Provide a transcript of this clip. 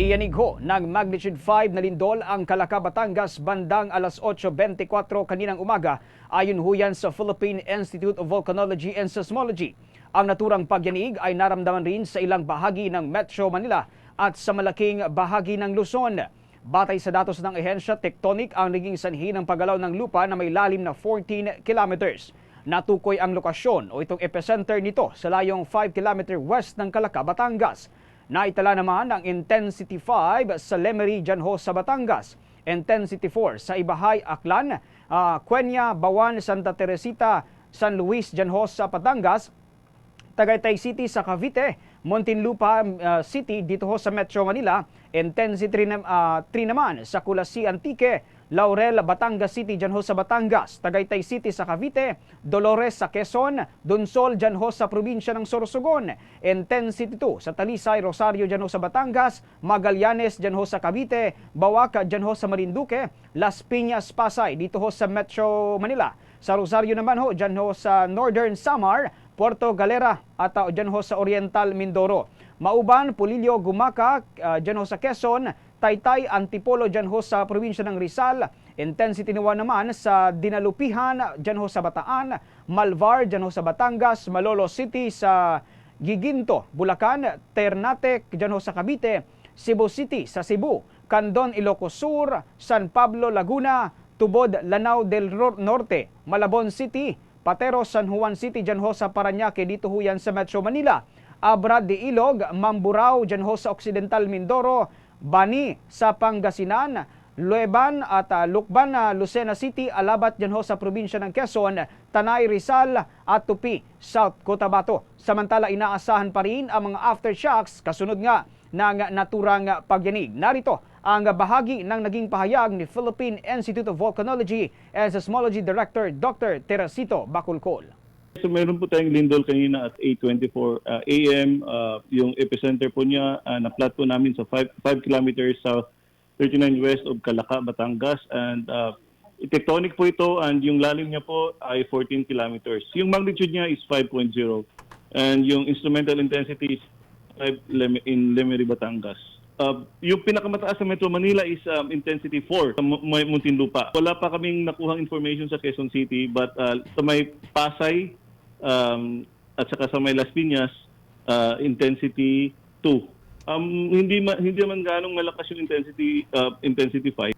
Iyanig ho ng magnitude 5 na lindol ang Calaca, Batangas bandang alas 8:24 kaninang umaga ayon ho yan sa Philippine Institute of Volcanology and Seismology. Ang naturang pagyanig ay naramdaman rin sa ilang bahagi ng Metro Manila at sa malaking bahagi ng Luzon. Batay sa datos ng ehensya, tectonic ang naging sanhi ng paggalaw ng lupa na may lalim na 14 kilometers. Natukoy ang lokasyon o itong epicenter nito sa layong 5 km west ng Calaca, Batangas. Naitala naman ang Intensity 5 sa Lemery, dyan ho sa Batangas. Intensity 4 sa Ibahay, Aklan, Cuenya, Bawan, Santa Teresita, San Luis, dyan ho sa Batangas. Tagaytay City sa Cavite, Muntinlupa City dito ho sa Metro Manila, Intensity 3 naman sa Culasi Antique, Laurel, Batangas City dyan ho sa Batangas, Tagaytay City sa Cavite, Dolores sa Quezon, Dunsol dyan ho sa probinsya ng Sorsogon, Intensity 2 sa Talisay, Rosario dyan ho sa Batangas, Magallanes dyan ho sa Cavite, Bawaca dyan ho sa Marinduque, Las Piñas, Pasay dito ho sa Metro Manila. Sa Rosario naman ho, dyan ho sa Northern Samar, Puerto Galera at dyan ho sa Oriental Mindoro. Mauban, Pulilio, Gumaca, dyan ho sa Quezon, Taytay, Antipolo dyan ho sa probinsya ng Rizal, Intensity 1 naman sa Dinalupihan dyan ho sa Bataan, Malvar dyan ho sa Batangas, Malolo City sa Giginto, Bulacan, Ternate dyan ho sa Cavite, Cebu City sa Cebu, Candon, Ilocos Sur, San Pablo, Laguna, Tubod, Lanao del Norte, Malabon City, Patero, San Juan City, dyan ho sa Parañaque, dito ho yan sa Metro Manila. Abrad de Ilog, Mamburao, dyan ho sa Occidental Mindoro, Bani sa Pangasinan, Lueban at Lukban, Lucena City, Alabat, dyan ho sa probinsya ng Quezon, Tanay, Rizal at Tupi, South Cotabato. Samantala, inaasahan pa rin ang mga aftershocks kasunod nga ng naturang pagyanig. Narito ang bahagi ng naging pahayag ni Philippine Institute of Volcanology and Seismology Director Dr. Teresito Bacolcol. So meron po tayong lindol kanina at 8:24 AM. Yung epicenter po niya na-plot po namin sa 5 kilometers south 39 west of Calaca, Batangas. And tectonic po ito and yung lalim niya po ay 14 kilometers. Yung magnitude niya is 5.0 and yung instrumental intensity is 5 in Lemery, Batangas. Yung pinakamataas sa Metro Manila is intensity 4 sa Muntinlupa. Wala pa kaming nakuhang information sa Quezon City but sa may Pasay at saka sa may Las Piñas, intensity 2. Hindi man ganong malakas yung intensity 5.